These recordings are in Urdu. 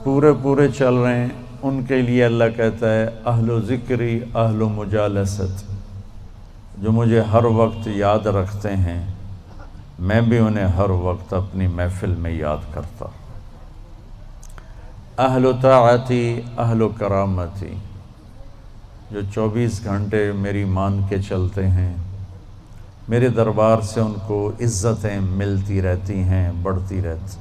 پورے چل رہے ہیں ان کے لیے اللہ کہتا ہے اہل و ذکری اہل و مجالست، جو مجھے ہر وقت یاد رکھتے ہیں میں بھی انہیں ہر وقت اپنی محفل میں یاد کرتا۔ اہل و طاعتی اہل و کرامتی، جو 24 گھنٹے میری مان کے چلتے ہیں، میرے دربار سے ان کو عزتیں ملتی رہتی ہیں، بڑھتی رہتی۔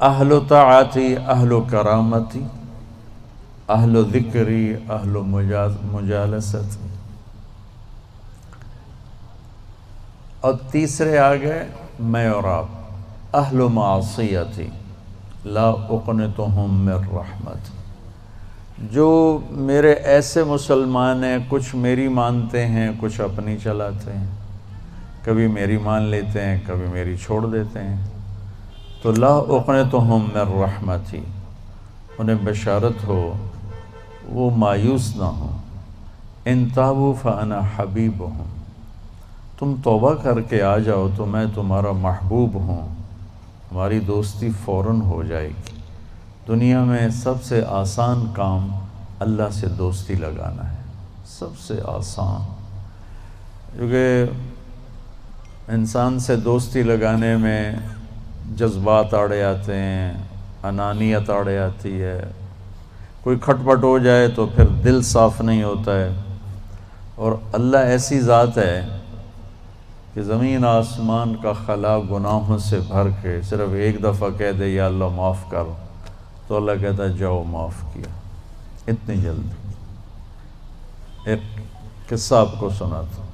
اہل و طاعتی اہل و کرامتی اہل و ذکری اہل و مجالست۔ اور تیسرے آگئے میں اور آپ، اہل و معصیتی لا اقنطہم من رحمت، جو میرے ایسے مسلمان ہیں، کچھ میری مانتے ہیں کچھ اپنی چلاتے ہیں، کبھی میری مان لیتے ہیں کبھی میری چھوڑ دیتے ہیں، تو لا اقنطہم من رحمتی، انہیں بشارت ہو وہ مایوس نہ ہوں۔ ان تابوا فانا حبیبہم، تم توبہ کر کے آ جاؤ تو میں تمہارا محبوب ہوں، ہماری دوستی فوراً ہو جائے گی۔ دنیا میں سب سے آسان کام اللہ سے دوستی لگانا ہے، سب سے آسان، کیونکہ انسان سے دوستی لگانے میں جذبات آڑے آتے ہیں، انانیت آڑے آتی ہے، کوئی کھٹ پٹ ہو جائے تو پھر دل صاف نہیں ہوتا ہے۔ اور اللہ ایسی ذات ہے کہ زمین آسمان کا خلا گناہوں سے بھر کے صرف ایک دفعہ کہہ دے یا اللہ معاف کر، تو اللہ کہتا ہے جاؤ معاف کیا، اتنی جلدی۔ ایک قصہ آپ کو سناتا ہوں۔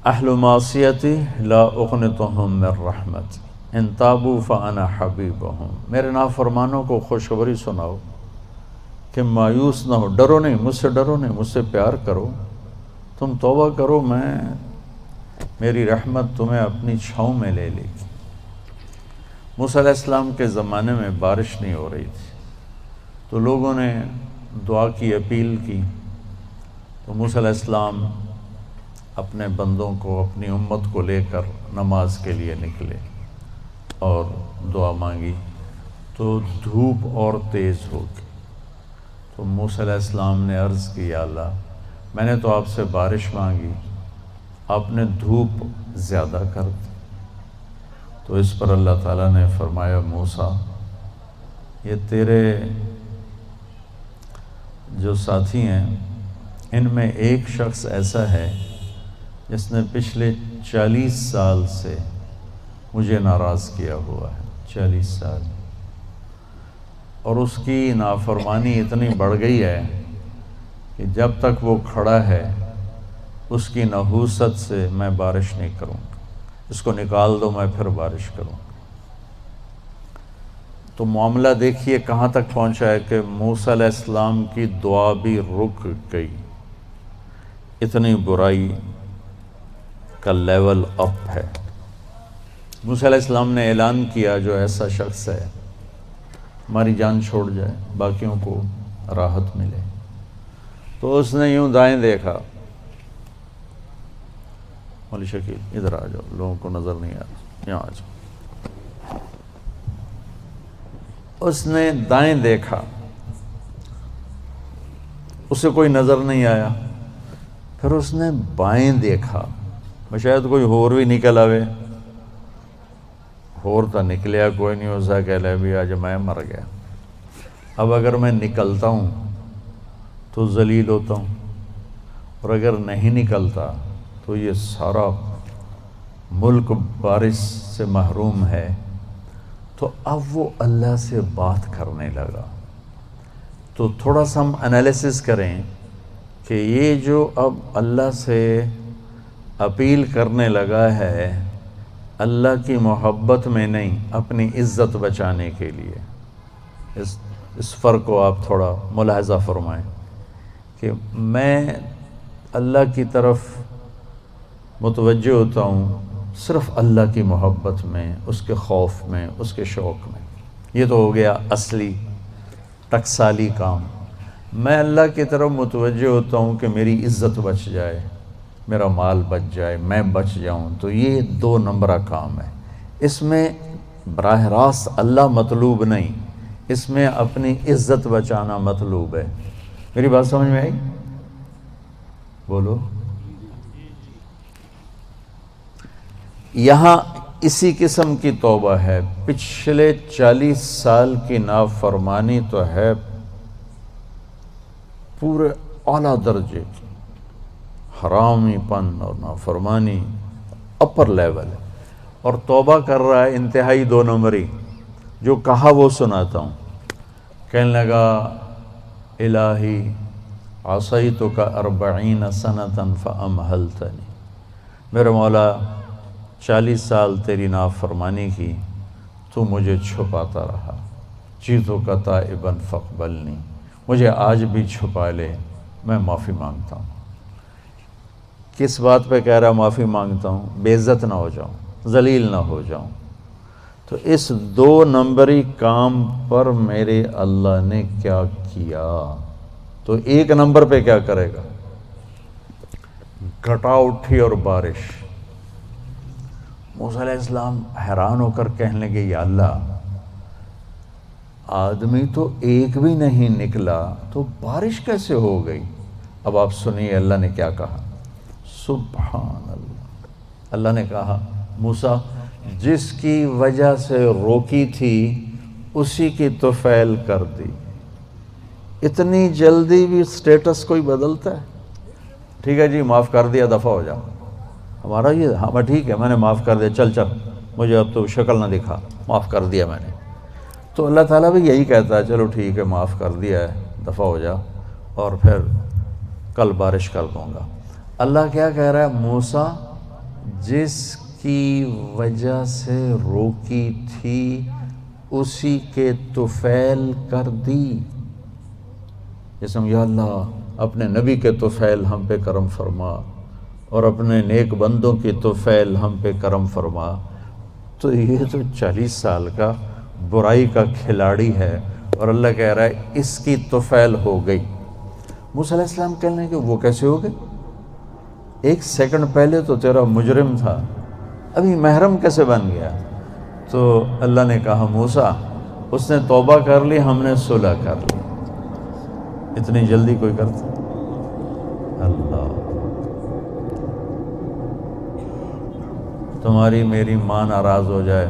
اہل معصیتی لا اقنطہم من رحمت ان تابوا فانا حبیبہم، میرے نافرمانوں کو خوشخبری سناؤ کہ مایوس نہ ہو، ڈرو نہیں، مجھ سے ڈرو نہیں، مجھ سے پیار کرو، تم توبہ کرو، میری رحمت تمہیں اپنی چھاؤں میں لے لے گی۔ موسیٰ علیہ السلام کے زمانے میں بارش نہیں ہو رہی تھی، تو لوگوں نے دعا کی، اپیل کی، تو موسیٰ علیہ السلام اپنے بندوں کو، اپنی امت کو لے کر نماز کے لیے نکلے اور دعا مانگی، تو دھوپ اور تیز ہو گئی۔ تو موسیٰ علیہ السلام نے عرض کی یا اللہ، میں نے تو آپ سے بارش مانگی، آپ نے دھوپ زیادہ کر دی۔ تو اس پر اللہ تعالیٰ نے فرمایا موسیٰ، یہ تیرے جو ساتھی ہیں ان میں ایک شخص ایسا ہے جس نے پچھلے 40 سال سے مجھے ناراض کیا ہوا ہے، 40 سال، اور اس کی نافرمانی اتنی بڑھ گئی ہے کہ جب تک وہ کھڑا ہے اس کی نحوست سے میں بارش نہیں کروں گا، اس کو نکال دو میں پھر بارش کروں گا۔ تو معاملہ دیکھیے کہاں تک پہنچا ہے کہ موسیٰ علیہ السلام کی دعا بھی رک گئی، اتنی برائی کا لیول اپ ہے۔ موسیٰ علیہ السلام نے اعلان کیا جو ایسا شخص ہے ہماری جان چھوڑ جائے، باقیوں کو راحت ملے۔ تو اس نے یوں دائیں دیکھا، مولی شکیل ادھر آ جاؤ، لوگوں کو نظر نہیں آ رہا، یہاں آ جاؤ۔ اس نے دائیں دیکھا، اسے کوئی نظر نہیں آیا، پھر اس نے بائیں دیکھا، شاید کوئی ہور بھی نکل آوے، ہور تو نکلیا کوئی نہیں، اسا کہہ لے بھی آج میں مر گیا، اب اگر میں نکلتا ہوں تو ذلیل ہوتا ہوں، اور اگر نہیں نکلتا تو یہ سارا ملک بارش سے محروم ہے۔ تو اب وہ اللہ سے بات کرنے لگا۔ تو تھوڑا سا ہم انالیسس کریں کہ یہ جو اب اللہ سے اپیل کرنے لگا ہے، اللہ کی محبت میں نہیں، اپنی عزت بچانے کے لیے، اس فرق کو آپ تھوڑا ملاحظہ فرمائیں کہ میں اللہ کی طرف متوجہ ہوتا ہوں صرف اللہ کی محبت میں، اس کے خوف میں، اس کے شوق میں۔ یہ تو ہو گیا اصلی ٹکسالی کام۔ میں اللہ کی طرف متوجہ ہوتا ہوں کہ میری عزت بچ جائے، میرا مال بچ جائے، میں بچ جاؤں، تو یہ 2 نمبرہ کام ہے۔ اس میں براہ راست اللہ مطلوب نہیں، اس میں اپنی عزت بچانا مطلوب ہے۔ میری بات سمجھ میں آئی؟ بولو۔ یہاں اسی قسم کی توبہ ہے، پچھلے 40 سال کی نافرمانی تو ہے پورے اعلیٰ درجے کی، حرامی پن اور نافرمانی اپر لیول ہے، اور توبہ کر رہا ہے انتہائی 2 نمبری۔ جو کہا وہ سناتا ہوں۔ کہنے لگا الہی عصیتک 40 سنۃ فامہلتنی، میرے مولا 40 سال تیری نافرمانی کی، تو مجھے چھپاتا رہا، جئتک تائبا فاقبلنی، مجھے آج بھی چھپا لے، میں معافی مانگتا ہوں۔ کس بات پہ کہہ رہا معافی مانگتا ہوں؟ بے عزت نہ ہو جاؤں، ذلیل نہ ہو جاؤں۔ تو اس 2 نمبری کام پر میرے اللہ نے کیا کیا، تو 1 نمبر پہ کیا کرے گا؟ گھٹا اٹھی اور بارش۔ موسیٰ علیہ السلام حیران ہو کر کہنے لگے یا اللہ، آدمی تو ایک بھی نہیں نکلا تو بارش کیسے ہو گئی؟ اب آپ سنیے اللہ نے کیا کہا۔ سبحان اللہ، اللہ نے کہا موسیٰ جس کی وجہ سے روکی تھی اسی کی طفیل کر دی۔ اتنی جلدی بھی سٹیٹس کوئی بدلتا ہے؟ ٹھیک ہے جی معاف کر دیا، دفع ہو جا۔ ہمارا یہ ہاں ٹھیک ہے میں نے معاف کر دیا، چل مجھے اب تو شکل نہ دکھا، معاف کر دیا میں نے۔ تو اللہ تعالیٰ بھی یہی کہتا ہے چلو ٹھیک ہے معاف کر دیا ہے، دفع ہو جا، اور پھر کل بارش کر دوں گا۔ اللہ کیا کہہ رہا ہے؟ موسیٰ جس کی وجہ سے روکی تھی اسی کے طفیل کر دی۔ جیسے یا اللہ اپنے نبی کے طفیل ہم پہ کرم فرما، اور اپنے نیک بندوں کی طفیل ہم پہ کرم فرما۔ تو یہ تو 40 سال کا برائی کا کھلاڑی ہے، اور اللہ کہہ رہا ہے اس کی طفیل ہو گئی۔ موسیٰ علیہ السلام کہنے کہ وہ کیسے ہو گئی؟ 1 سیکنڈ پہلے تو تیرا مجرم تھا، ابھی محرم کیسے بن گیا؟ تو اللہ نے کہا موسیٰ اس نے توبہ کر لی، ہم نے صلح کر لی۔ اتنی جلدی کوئی کرتا؟ اللہ، تمہاری میری ماں ناراض ہو جائے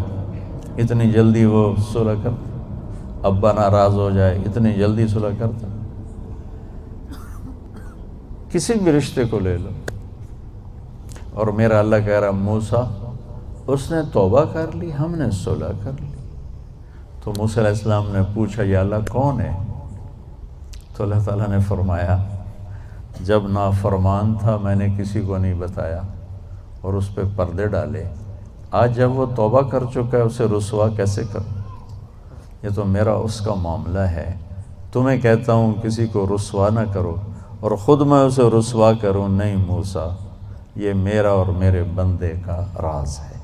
اتنی جلدی وہ صلح کرتا؟ ابا ناراض ہو جائے اتنی جلدی صلح کرتا؟ کسی بھی رشتے کو لے لو، اور میرا اللہ کہہ رہا موسیٰ اس نے توبہ کر لی، ہم نے صلح کر لی۔ تو موسیٰ علیہ السلام نے پوچھا یا اللہ کون ہے؟ تو اللہ تعالیٰ نے فرمایا جب نافرمان تھا میں نے کسی کو نہیں بتایا اور اس پہ پردے ڈالے، آج جب وہ توبہ کر چکا ہے اسے رسوا کیسے کروں؟ یہ تو میرا اس کا معاملہ ہے، تمہیں کہتا ہوں کسی کو رسوا نہ کرو اور خود میں اسے رسوا کروں؟ نہیں موسیٰ، یہ میرا اور میرے بندے کا راز ہے۔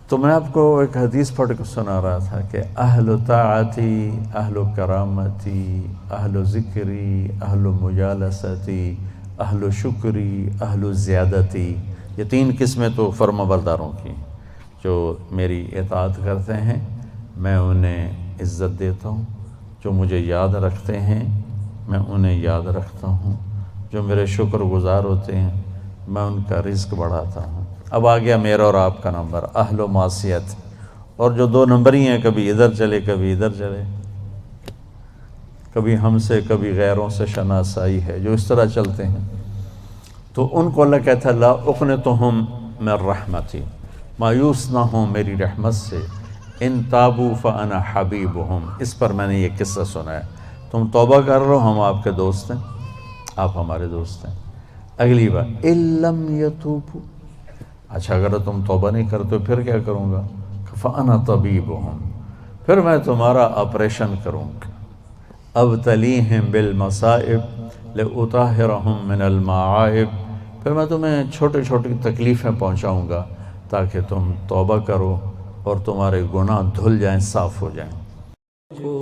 تو میں آپ کو ایک حدیث پڑھ کے سنا رہا تھا کہ اہل طاعتی، اہل کرامتی، اہل ذکری، اہل مجالستی، اہل شکری، اہل زیادتی، یہ 3 قسمیں تو فرما برداروں کی جو میری اطاعت کرتے ہیں میں انہیں عزت دیتا ہوں، جو مجھے یاد رکھتے ہیں میں انہیں یاد رکھتا ہوں، جو میرے شکر گزار ہوتے ہیں میں ان کا رزق بڑھاتا ہوں۔ اب آ گیا میرا اور آپ کا نمبر، اہل و معصیت، اور جو 2 نمبر ہی ہیں، کبھی ادھر چلے کبھی ادھر چلے، کبھی ہم سے کبھی غیروں سے شناسائی ہے، جو اس طرح چلتے ہیں، تو ان کو اللہ کہتا ہے لا اقنطہم من رحمتی، مایوس نہ ہوں میری رحمت سے، ان تابوا فانا حبیبہم۔ اس پر میں نے یہ قصہ سنا ہے، تم توبہ کر رہو ہم آپ کے دوست ہیں، آپ ہمارے دوست ہیں۔ اگلی بار ان لم یتوبوا، اچھا اگر تم توبہ نہیں کرتے پھر کیا کروں گا؟ فانا طبیبہم، پھر میں تمہارا آپریشن کروں گا۔ ابتلیہم بالمصائب لأطہرہم من المعائب، پھر میں تمہیں چھوٹی چھوٹی تکلیفیں پہنچاؤں گا تاکہ تم توبہ کرو اور تمہارے گناہ دھل جائیں، صاف ہو جائیں۔